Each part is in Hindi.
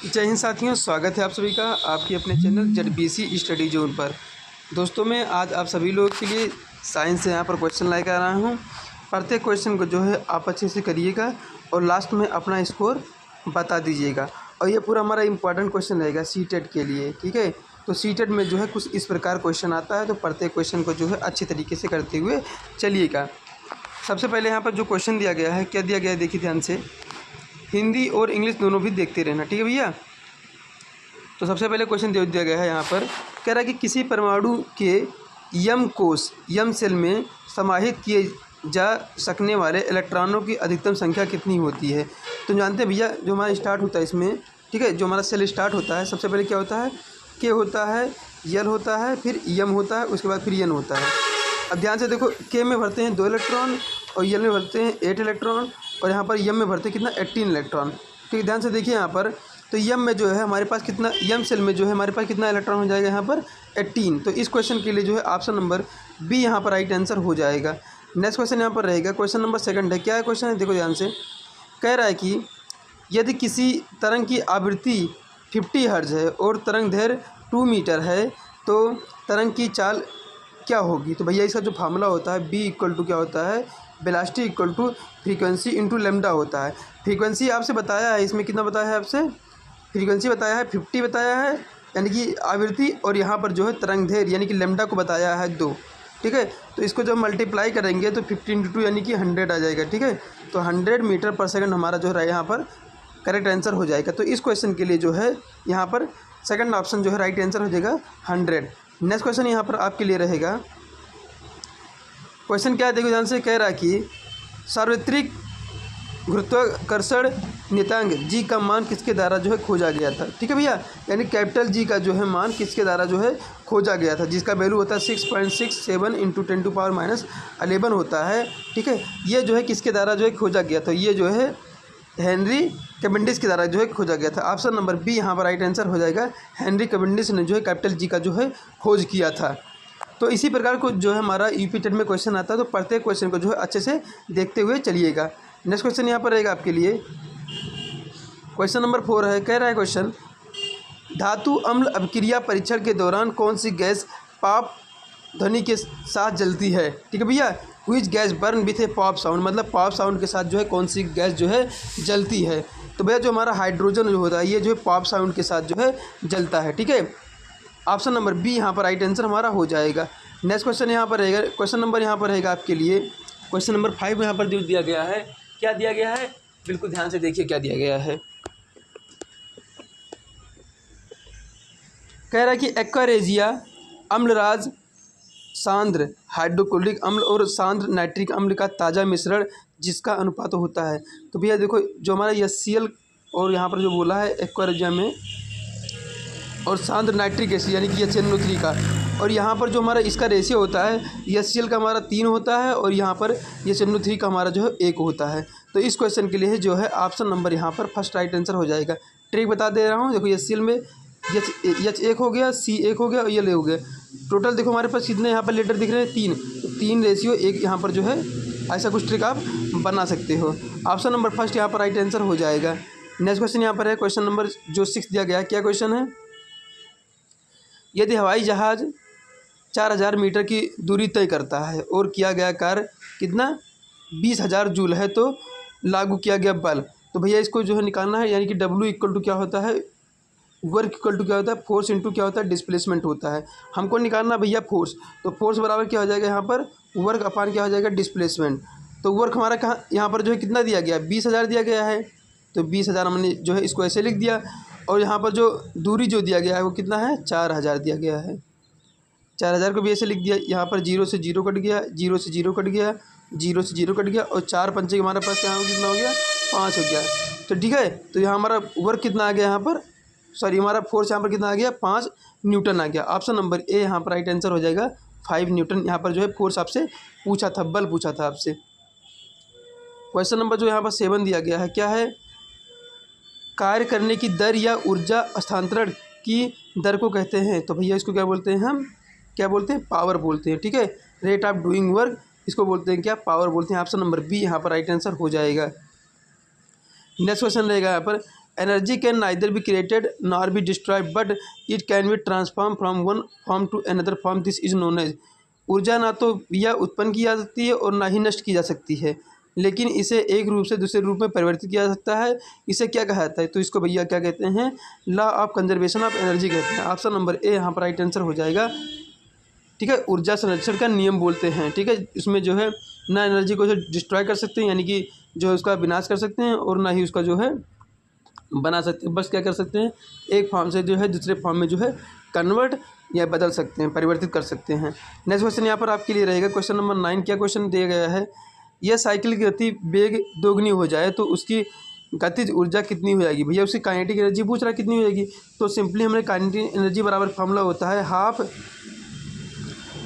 जय हिंद साथियों, स्वागत है आप सभी का आपके अपने चैनल ZBC स्टडी जोन पर। दोस्तों मैं आज आप सभी लोगों के लिए साइंस से यहाँ पर क्वेश्चन लेकर आ रहा हूँ। प्रत्येक क्वेश्चन को जो है आप अच्छे से करिएगा और लास्ट में अपना स्कोर बता दीजिएगा। और ये पूरा हमारा इंपॉर्टेंट क्वेश्चन रहेगा सीटेट के लिए, ठीक है। तो सीटेट में जो है कुछ इस प्रकार क्वेश्चन आता है, तो प्रत्येक क्वेश्चन को जो है अच्छे तरीके से करते हुए चलिएगा। सबसे पहले यहाँ पर जो क्वेश्चन दिया गया है, क्या दिया गया है देखिए ध्यान से। हिंदी और इंग्लिश दोनों भी देखते रहना, ठीक है भैया। तो सबसे पहले क्वेश्चन दे दिया गया है यहाँ पर, कह रहा है कि किसी परमाणु के यम कोष यम सेल में समाहित किए जा सकने वाले इलेक्ट्रॉनों की अधिकतम संख्या कितनी होती है। तो जानते हैं भैया, जो हमारा स्टार्ट होता है इसमें, ठीक है, जो हमारा सेल स्टार्ट होता है सबसे पहले क्या होता है, के होता है, यल होता है, फिर यम होता है, उसके बाद फिर यन होता है। अब ध्यान से देखो, के में भरते हैं 2 इलेक्ट्रॉन और यल में भरते हैं 8 इलेक्ट्रॉन और यहाँ पर यम में भरते हैं कितना 18 इलेक्ट्रॉन। ठीक, ध्यान से देखिए यहाँ पर, तो यम में जो है हमारे पास कितना, यम सेल में जो है हमारे पास कितना इलेक्ट्रॉन हो जाएगा यहाँ पर 18। तो इस क्वेश्चन के लिए जो है ऑप्शन नंबर बी यहाँ पर राइट आंसर हो जाएगा। नेक्स्ट क्वेश्चन यहाँ पर रहेगा, क्वेश्चन नंबर 2 है। क्या है क्वेश्चन है, देखो ध्यान से। कह रहा है कि यदि किसी तरंग की आवृत्ति 50 हर्ट्ज है और तरंग दैर्घ्य 2 मीटर है तो तरंग की चाल क्या होगी। तो भैया इसका जो फार्मूला होता है, बी इक्वल टू क्या होता है, velocity equal to frequency into lambda होता है। फ्रीक्वेंसी आपसे बताया है, इसमें कितना बताया है आपसे, फ्रीक्वेंसी बताया है 50 बताया है यानी कि आवृत्ति, और यहाँ पर जो है तरंग दैर्घ्य यानी कि लेमडा को बताया है 2, ठीक है। तो इसको जब मल्टीप्लाई करेंगे तो 50 × 2 यानी कि 100 आ जाएगा, ठीक है। तो 100 मीटर पर सेकंड हमारा जो है यहाँ पर करेक्ट आंसर हो जाएगा। तो इस क्वेश्चन के लिए जो है यहाँ पर सेकंड ऑप्शन जो है राइट आंसर हो जाएगा 100। नेक्स्ट क्वेश्चन यहाँ पर आपके लिए रहेगा, क्वेश्चन क्या है देखो ध्यान से। कह रहा है कि सार्वत्रिक गुरुत्वाकर्षण नियतांक जी का मान किसके द्वारा जो है खोजा गया था, ठीक है भैया। यानी कैपिटल जी का जो है मान किसके द्वारा जो है खोजा गया था, जिसका वैल्यू होता है 6.67 × 10⁻11 होता है, ठीक है। ये जो है किसके द्वारा जो है खोजा गया था, ये जो है हेनरी कैवेंडिश के द्वारा जो है खोजा गया था। ऑप्शन नंबर बी यहाँ पर राइट आंसर हो जाएगा। हेनरी कैवेंडिश ने जो है कैपिटल जी का जो है खोज किया था। तो इसी प्रकार को जो है हमारा यूपी टेट में क्वेश्चन आता है, तो प्रत्येक क्वेश्चन को जो है अच्छे से देखते हुए चलिएगा। नेक्स्ट क्वेश्चन यहाँ पर रहेगा आपके लिए, क्वेश्चन नंबर 4 है। कह रहा है क्वेश्चन, धातु अम्ल अभिक्रिया परीक्षण के दौरान कौन सी गैस पॉप ध्वनि के साथ जलती है, ठीक है भैया। Which gas burn with A pop sound, मतलब पॉप साउंड के साथ जो है कौन सी गैस जो है जलती है। तो भैया जो हमारा हाइड्रोजन जो होता है ये जो है पॉप साउंड के साथ जो है जलता है, ठीक है। ऑप्शन नंबर बी यहाँ पर राइट आंसर हमारा हो जाएगा। नेक्स्ट क्वेश्चन यहाँ पर रहेगा, क्वेश्चन नंबर यहाँ पर रहेगा आपके लिए, क्वेश्चन नंबर 5 यहाँ पर दिया गया है। क्या दिया गया है, बिल्कुल ध्यान से देखिए क्या दिया गया है। कह रहा है कि एक्वारेजिया अम्लराज सांद्र हाइड्रोक्लोरिक अम्ल और सांद्र नाइट्रिक अम्ल का ताज़ा मिश्रण जिसका अनुपात होता है। तो भैया देखो, जो हमारा HCl और यहाँ पर जो बोला है एक्वारेजिया में, और सांद्र नाइट्रिक एसिड यानी कि HNO3 का, और यहाँ पर जो हमारा इसका रेशियो होता है, HCl का हमारा 3 होता है और यहाँ पर HNO3 का हमारा जो है 1 होता है। तो इस क्वेश्चन के लिए जो है ऑप्शन नंबर यहाँ पर फर्स्ट राइट आंसर हो जाएगा। ट्रिक बता दे रहा हूँ, देखो HCl में H1 हो गया, C1 हो गया और L हो गया। टोटल देखो हमारे पास कितने यहाँ पर लीटर दिख रहे हैं, 3, तो 3:1 यहाँ पर जो है ऐसा कुछ ट्रिक आप बना सकते हो। ऑप्शन नंबर फर्स्ट यहाँ पर राइट आंसर हो जाएगा। नेक्स्ट क्वेश्चन यहाँ पर है, क्वेश्चन नंबर जो 6 दिया गया, क्या क्वेश्चन है। यदि हवाई जहाज़ 4000 मीटर की दूरी तय करता है और किया गया कार्य कितना 20,000 जूल है तो लागू किया गया बल। तो भैया इसको जो है निकालना है, यानी कि W इक्वल टू क्या होता है, वर्क इक्वल टू क्या होता है, फोर्स इंटू क्या होता है, डिस्प्लेसमेंट होता है। हमको निकालना भैया फोर्स, तो फोर्स बराबर क्या हो जाएगा यहाँ पर, वर्क अपान क्या हो जाएगा, डिस्प्लेसमेंट। तो वर्क हमारा कहाँ यहाँ पर जो है कितना दिया गया, 20,000 दिया गया है, तो 20,000 हमने जो है इसको ऐसे लिख दिया। और यहाँ पर जो दूरी जो दिया गया है वो कितना है, 4000 दिया गया है। 4000 को भी ऐसे लिख दिया। यहाँ पर 0 से 0 कट गया, 0 से 0 कट गया, 0 से 0 कट गया, और 4 पंचे हमारे पास यहाँ कितना हो गया, 5 हो गया। तो ठीक है, तो यहाँ हमारा वर्क कितना आ गया यहाँ पर, सॉरी हमारा फोर्स यहाँ पर कितना आ गया, 5 न्यूटन आ गया। ऑप्शन नंबर ए यहाँ पर राइट आंसर हो जाएगा, 5 न्यूटन यहाँ पर जो है फोर्स आपसे पूछा था, बल पूछा था आपसे। क्वेश्चन नंबर जो यहाँ पर 7 दिया गया है, क्या है, कार्य करने की दर या ऊर्जा हस्तांतरण की दर को कहते हैं। तो भैया इसको क्या बोलते हैं, हम क्या बोलते हैं, पावर बोलते हैं, ठीक है। रेट ऑफ डूइंग वर्क इसको बोलते हैं क्या, पावर बोलते हैं। ऑप्शन नंबर बी यहाँ पर राइट आंसर हो जाएगा। नेक्स्ट क्वेश्चन रहेगा यहाँ पर, energy can neither be created nor be destroyed but it can be transform from one form to another form, this is known as. ऊर्जा ना तो यह उत्पन्न की जा सकती है और ना ही नष्ट की जा सकती है, लेकिन इसे एक रूप से दूसरे रूप में परिवर्तित किया जा सकता है। इसे क्या कहा जाता है? तो इसको भैया क्या कहते हैं? Law of conservation of energy कहते हैं। ऑप्शन नंबर ए यहाँ पर राइट आंसर हो जाएगा। ठीक है, ऊर्जा संरक्षण का नियम बोलते हैं। ठीक है, इसमें जो है ना एनर्जी को जो डिस्ट्रॉय कर सकते हैं, यानी कि जो है उसका विनाश कर सकते हैं, और ना ही उसका जो है बना सकते हैं। बस क्या कर सकते हैं? एक फॉर्म से जो है दूसरे फॉर्म में जो है कन्वर्ट या बदल सकते हैं, परिवर्तित कर सकते हैं। नेक्स्ट क्वेश्चन यहाँ पर आपके लिए रहेगा क्वेश्चन नंबर 9। क्या क्वेश्चन दिया गया है? यह साइकिल की गति वेग दोगुनी हो जाए तो उसकी गतिज ऊर्जा कितनी हो जाएगी? भैया उसकी काइनेटिक एनर्जी पूछ रहा है कितनी हो जाएगी। तो सिंपली हमारे काइनेटिक एनर्जी बराबर फॉर्मूला होता है हाफ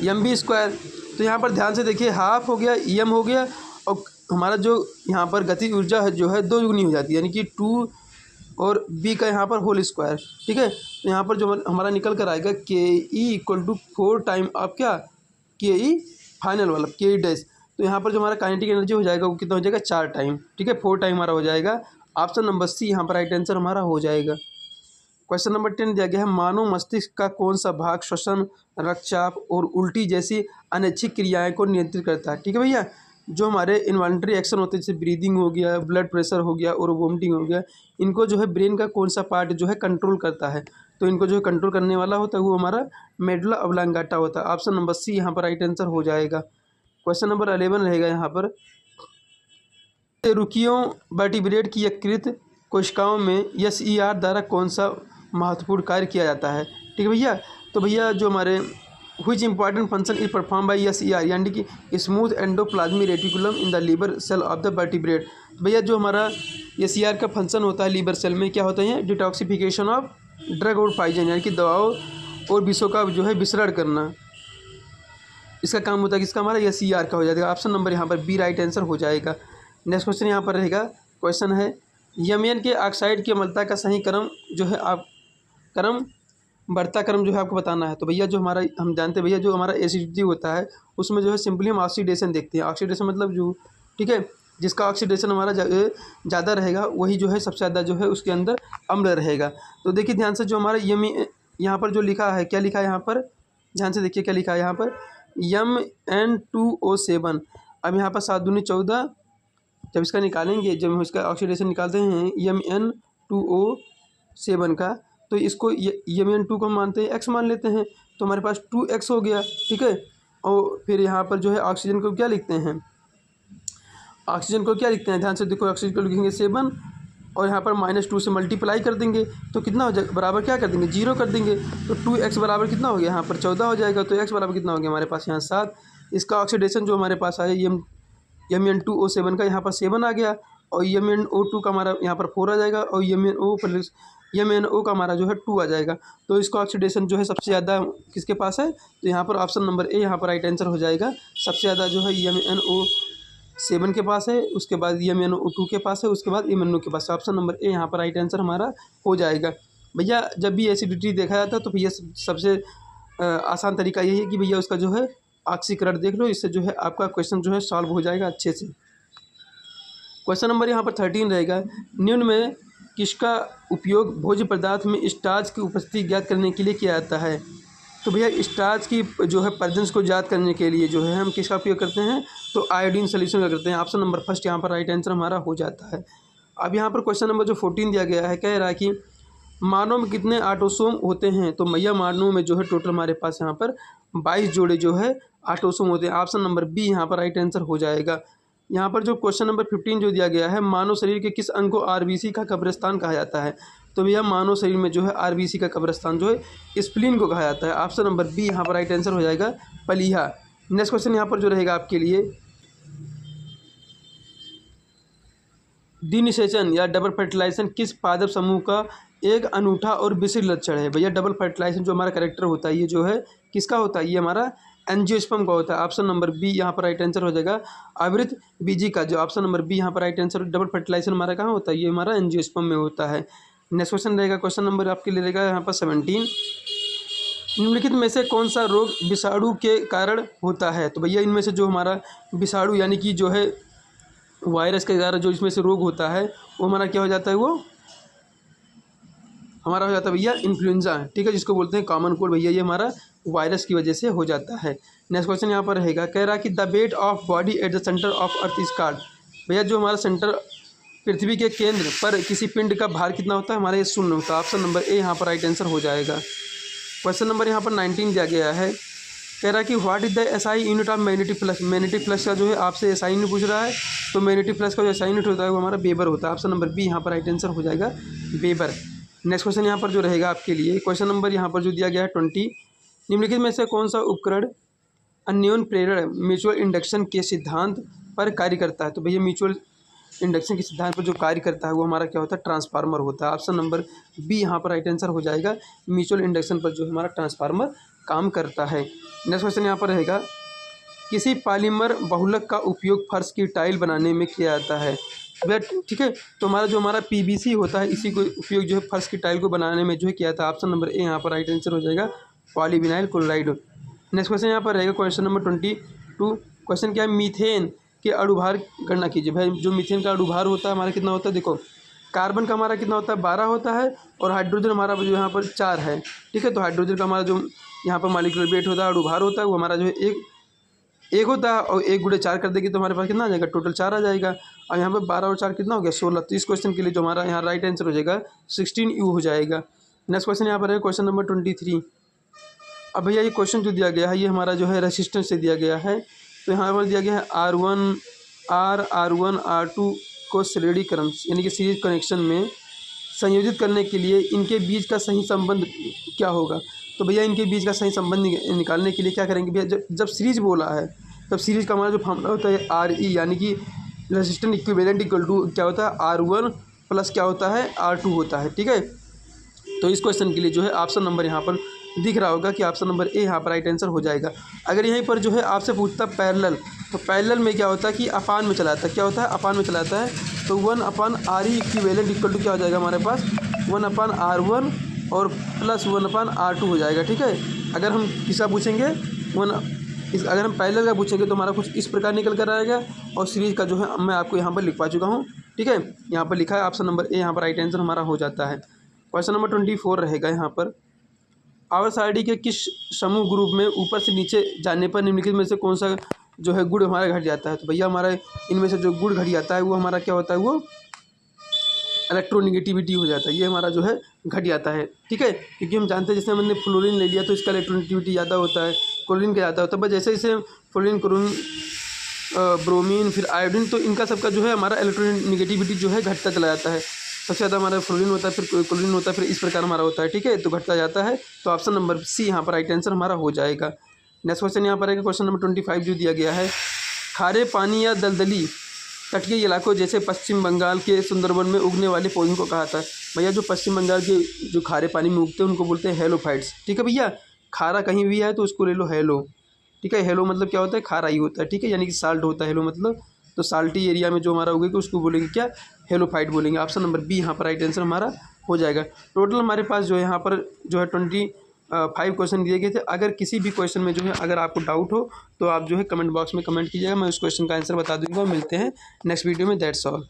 mv²। तो यहाँ पर ध्यान से देखिए, हाफ हो गया, एम हो गया, और हमारा जो यहाँ पर गति ऊर्जा है जो है दो गुनी हो जाती है, यानी कि 2 और b का यहाँ पर होल स्क्वायर। ठीक है, तो यहाँ पर जो हमारा निकल कर आएगा ke = 4 टाइम आप क्या ke फाइनल वाला ke डैश। तो यहाँ पर जो हमारा काइनेटिक एनर्जी हो जाएगा वो कितना हो जाएगा? 4 टाइम। ठीक है, 4 टाइम हमारा हो जाएगा। ऑप्शन नंबर सी यहाँ पर राइट आंसर हमारा हो जाएगा। क्वेश्चन नंबर 10 दिया गया है, मानव मस्तिष्क का कौन सा भाग श्वसन, रक्तचाप और उल्टी जैसी अनैच्छिक क्रियाएं को नियंत्रित करता है? ठीक है भैया, जो हमारे इन्वॉलंटरी एक्शन होते हैं जैसे ब्रीदिंग हो गया, ब्लड प्रेशर हो गया और वोमिटिंग हो गया, इनको जो है ब्रेन का कौन सा पार्ट जो है कंट्रोल करता है? तो इनको जो है कंट्रोल करने वाला होता है वो हमारा मेडुला ऑब्लांगाटा होता है। ऑप्शन नंबर सी यहाँ पर राइट आंसर हो जाएगा। क्वेश्चन नंबर 11 रहेगा यहाँ पर, रुकियों वर्टिब्रेट की यकृत कोशिकाओं में SER द्वारा कौन सा महत्वपूर्ण कार्य किया जाता है? ठीक है भैया, तो भैया जो हमारे which important function is perform by SER, यानी कि smooth endoplasmic reticulum in the liver cell of the vertebrate. भैया जो हमारा SER का फंक्शन होता है लीवर सेल में, क्या होता है? डिटॉक्सिफिकेशन ऑफ ड्रग और पॉइजन, यानी कि दवाओं और विषों का जो है विसरण करना, इसका काम होता है। किसका? हमारा SER का हो जाएगा। ऑप्शन नंबर यहाँ पर बी राइट आंसर हो जाएगा। नेक्स्ट क्वेश्चन यहाँ पर रहेगा, क्वेश्चन है यमन के ऑक्साइड की अम्लता का सही क्रम जो है आप बढ़ता क्रम जो है आपको बताना है। तो भैया जो हमारा हम जानते हैं भैया जो हमारा एसिडिटी होता है उसमें जो है सिंपली हम ऑक्सीडेशन देखते हैं। ऑक्सीडेशन मतलब जो, ठीक है, जिसका ऑक्सीडेशन हमारा ज़्यादा रहेगा वही जो है सबसे ज़्यादा जो है उसके अंदर अम्ल रहेगा। तो देखिए ध्यान से, जो हमारा यहाँ पर जो लिखा है, क्या लिखा है यहाँ पर? ध्यान से देखिए क्या लिखा है यहाँ पर, MN2O7। अब यहाँ पर 7 दूनी 14, जब इसका निकालेंगे, जब हम इसका ऑक्सीडेशन निकालते हैं MN2O7 का, तो इसको MN2 को हम मानते हैं x मान लेते हैं, तो हमारे पास 2x हो गया। ठीक है, और फिर यहाँ पर जो है ऑक्सीजन को क्या लिखते हैं? ऑक्सीजन को क्या लिखते हैं? ध्यान से देखो, ऑक्सीजन को लिखेंगे 7 और यहाँ पर -2 से मल्टीप्लाई कर देंगे तो कितना हो जाएगा? बराबर क्या कर देंगे? 0 कर देंगे। तो 2x बराबर कितना हो गया? यहाँ पर 14 हो जाएगा। तो x बराबर कितना हो गया हमारे पास? यहाँ 7। इसका ऑक्सीडेशन जो हमारे पास आया MN2O7 का यहाँ पर 7 आ गया, और MnO2 का हमारा यहाँ पर 4 आ जाएगा, और MnO का हमारा जो है 2 आ जाएगा। तो इसका ऑक्सीडेशन जो है सबसे ज़्यादा किसके पास है? तो यहाँ पर ऑप्शन नंबर ए यहाँ पर राइट आंसर हो जाएगा। सबसे ज़्यादा जो है MnO7 के पास है, उसके बाद MnO2 के पास है, उसके बाद MnO के पास है। ऑप्शन नंबर ए यहाँ पर राइट आंसर हमारा हो जाएगा। भैया जब भी एसिडिटी देखा जाता है तो भैया सबसे आसान तरीका यही है कि भैया उसका जो है ऑक्सीकरण देख लो, इससे जो है आपका क्वेश्चन जो है सॉल्व हो जाएगा अच्छे से। क्वेश्चन नंबर यहाँ पर 13 रहेगा, निम्न में किसका उपयोग भोज्य पदार्थ में स्टार्च की उपस्थिति ज्ञात करने के लिए किया जाता है? तो भैया स्टार्च की जो है प्रेजेंस को ज्ञात करने के लिए जो है हम किसका उपयोग करते हैं? तो आयोडीन सोल्यूशन का करते हैं। ऑप्शन नंबर फर्स्ट यहाँ पर राइट आंसर हमारा हो जाता है। अब यहाँ पर क्वेश्चन नंबर जो 14 दिया गया है, कह रहा है कि मानव में कितने ऑटोसोम होते हैं? तो भैया मानव में जो है टोटल हमारे पास यहाँ पर 22 जोड़े जो है ऑटोसोम होते हैं। ऑप्शन नंबर बी यहाँ पर राइट आंसर हो जाएगा। यहाँ पर जो क्वेश्चन नंबर 15 जो दिया गया है, मानव शरीर के किस अंग को RBC का कब्रिस्तान कहा जाता है? तो भैया मानव शरीर में जो है RBC का कब्रिस्तान जो है स्प्लीन को कहा जाता है। ऑप्शन नंबर बी यहाँ पर राइट आंसर हो जाएगा, पलीहा। नेक्स्ट क्वेश्चन यहाँ पर जो रहेगा आपके लिए, डिनिसेशन या डबल फर्टिलाइजेशन किस पादप समूह का एक अनूठा और विशिष्ट लक्षण है? भैया डबल फर्टिलाइजेशन जो हमारा कैरेक्टर होता है ये जो है किसका होता है? ये हमारा एंजियोस्पर्म का होता है। ऑप्शन नंबर बी यहाँ पर राइट आंसर हो जाएगा, आवृत बीजी का। जो ऑप्शन नंबर बी यहाँ पर राइट आंसर, डबल फर्टिलाइजेशन हमारा कहाँ होता है? ये हमारा एंजियोस्पर्म में होता है। नेक्स्ट क्वेश्चन रहेगा, क्वेश्चन नंबर आपके लिए रहेगा यहाँ पर 17, निम्नलिखित में से कौन सा रोग विषाणु के कारण होता है? तो भैया इनमें से जो हमारा विषाणु यानी कि जो है वायरस के कारण जो इसमें से रोग होता है वो हमारा क्या हो जाता है? वो हमारा हो जाता है भैया इन्फ्लुएंजा, ठीक है, जिसको बोलते हैं कॉमन कोल्ड भैया, ये हमारा वायरस की वजह से हो जाता है। नेक्स्ट क्वेश्चन यहाँ पर रहेगा, कह रहा कि the weight of body at the centre of earth is called. भैया जो हमारा सेंटर पृथ्वी के केंद्र पर किसी पिंड का भार कितना होता है, हमारा ये शून्य होता है। ऑप्शन नंबर ए यहाँ पर राइट आंसर हो जाएगा। क्वेश्चन नंबर यहाँ पर 19 दिया गया है, कह रहा है कि what is the SI unit of magnetic flux. Magnetic flux का जो है आपसे एसआई यूनिट पूछ रहा है, तो मैग्नेटिक फ्लक्स का जो एसआई यूनिट होता है वो हमारा वेबर होता है। ऑप्शन नंबर बी यहाँ पर राइट आंसर हो जाएगा, वेबर। नेक्स्ट क्वेश्चन यहाँ पर जो रहेगा आपके लिए, क्वेश्चन नंबर यहाँ पर जो दिया गया है 20, निम्नलिखित में से कौन सा उपकरण अन्योन्य प्रेरण म्यूचुअल इंडक्शन के सिद्धांत पर कार्य करता है। तो भैया म्यूचुअल इंडक्शन के सिद्धांत पर जो कार्य करता है वो हमारा क्या होता है, ट्रांसफार्मर होता है। ऑप्शन नंबर बी यहाँ पर राइट आंसर हो जाएगा, म्यूचुअल इंडक्शन पर जो हमारा ट्रांसफार्मर काम करता है। नेक्स्ट क्वेश्चन यहाँ पर रहेगा, किसी पॉलीमर बहुलक का उपयोग फर्श की टाइल बनाने में किया जाता है। भैया ठीक है, तो हमारा पीवीसी होता है, इसी को उपयोग जो है फर्श की टाइल को बनाने में जो है किया था। ऑप्शन नंबर ए यहाँ पर राइट आंसर हो जाएगा, पॉलीविनाइल क्लोराइड। नेक्स्ट क्वेश्चन यहाँ पर रहेगा क्वेश्चन नंबर 22। क्वेश्चन क्या है, मीथेन के अणुभार गणना कीजिए। भाई जो मीथेन का अणुभार होता है हमारा कितना होता है, देखो कार्बन का हमारा कितना होता है 12 होता है, और हाइड्रोजन हमारा जो यहाँ पर 4 है, ठीक है। तो हाइड्रोजन का हमारा जो यहाँ पर मॉलिक्यूलर वेट होता है, अणुभार होता है, वो हमारा जो है एक होता है, और 1 गुणे 4 कर देंगे तो हमारे पास कितना आ जाएगा, टोटल 4 आ जाएगा। और यहाँ पर 12 और 4 कितना हो गया, 16। तो इस क्वेश्चन के लिए जो हमारा यहाँ राइट आंसर हो जाएगा 16U हो जाएगा। नेक्स्ट क्वेश्चन यहाँ पर है क्वेश्चन नंबर 23। अब भैया ये क्वेश्चन जो दिया गया है ये हमारा जो है रेसिस्टेंस से दिया गया है। तो यहाँ पर दिया गया है R1 R2 को श्रेणी क्रम यानी कि सीरीज कनेक्शन में संयोजित करने के लिए इनके बीच का सही संबंध क्या होगा। तो भैया इनके बीच का सही संबंध निकालने के लिए क्या करेंगे भैया, जब सीरीज बोला है तब सीरीज का हमारा जो फॉर्मूला होता है RE, यानी कि रेसिस्टेंस इक्विवेलेंट इक्वल टू क्या होता है R1 प्लस क्या होता है R2 होता है, ठीक है। तो इस क्वेश्चन के लिए जो है ऑप्शन नंबर यहाँ पर दिख रहा होगा कि ऑप्शन नंबर ए यहाँ पर राइट आंसर हो जाएगा। अगर यहीं पर जो है आपसे पूछता पैरेलल, तो पैरेलल में क्या होता है कि अपान में चलाता है, क्या होता है अपान में चलाता है, तो 1/RE इक्विवेलेंट इक्वल टू क्या हो जाएगा हमारे पास 1/R1 और प्लस 1/R2 हो जाएगा, ठीक है। अगर हम किसका पूछेंगे अगर हम पैरेलल का पूछेंगे तो हमारा कुछ इस प्रकार निकल कर आएगा, और सीरीज का जो है मैं आपको यहाँ पर लिखवा चुका हूँ, ठीक है। यहाँ पर लिखा है ऑप्शन नंबर ए यहाँ पर राइट आंसर हमारा हो जाता है। क्वेश्चन नंबर 24 रहेगा यहाँ पर, आवर्त के किस समूह ग्रुप में ऊपर से नीचे जाने पर निम्नलिखित में से कौन सा जो है गुण हमारा घट जाता है। तो भैया हमारा इनमें से जो गुण घट जाता है वो हमारा क्या होता है, वो इलेक्ट्रोनिगेटिविटी हो जाता है, ये हमारा जो है घट जाता है, ठीक है। क्योंकि हम जानते हैं जैसे हमने फ्लोरीन ले लिया तो इसका इलेक्ट्रोनिगेटिविटी ज़्यादा होता है, क्लोरीन का ज़्यादा होता है, बस जैसे जैसे फ्लोरीन क्लोरीन ब्रोमीन फिर आयोडीन, तो इनका सबका जो है हमारा इलेक्ट्रोनिगेटिविटी जो है घटता चला जाता है। सबसे ज़्यादा हमारा फ्लोरीन होता है, फिर क्लोरीन होता है, फिर इस प्रकार हमारा होता है, ठीक है। तो घटता जाता है, तो ऑप्शन नंबर सी यहाँ पर राइट आंसर हमारा हो जाएगा। नेक्स्ट क्वेश्चन यहाँ पर है क्वेश्चन नंबर 25 जो दिया गया है, खारे पानी या दलदली तटीय इलाकों जैसे पश्चिम बंगाल के सुंदरबन में उगने वाले पौधों को कहा था। भैया जो पश्चिम बंगाल के जो खारे पानी में उगते हैं उनको बोलते हैं हेलोफाइट्स, ठीक है भैया। खारा कहीं भी है तो उसको ले लो हेलो, ठीक है। हेलो मतलब क्या होता है, खारा ही होता है, ठीक है, यानी कि साल्ट होता है हेलो मतलब, तो साल्टी एरिया में जो हमारा उगेगा उसको बोलेंगे क्या, हेलोफाइट बोलेंगे। ऑप्शन नंबर बी यहाँ पर राइट आंसर हमारा हो जाएगा। टोटल हमारे पास जो है यहाँ पर जो है 25 क्वेश्चन दिए गए थे। अगर किसी भी क्वेश्चन में जो है अगर आपको डाउट हो तो आप जो है कमेंट बॉक्स में कमेंट कीजिएगा, मैं उस क्वेश्चन का आंसर बता दूंगा। मिलते हैं नेक्स्ट वीडियो में, दैट्स ऑल।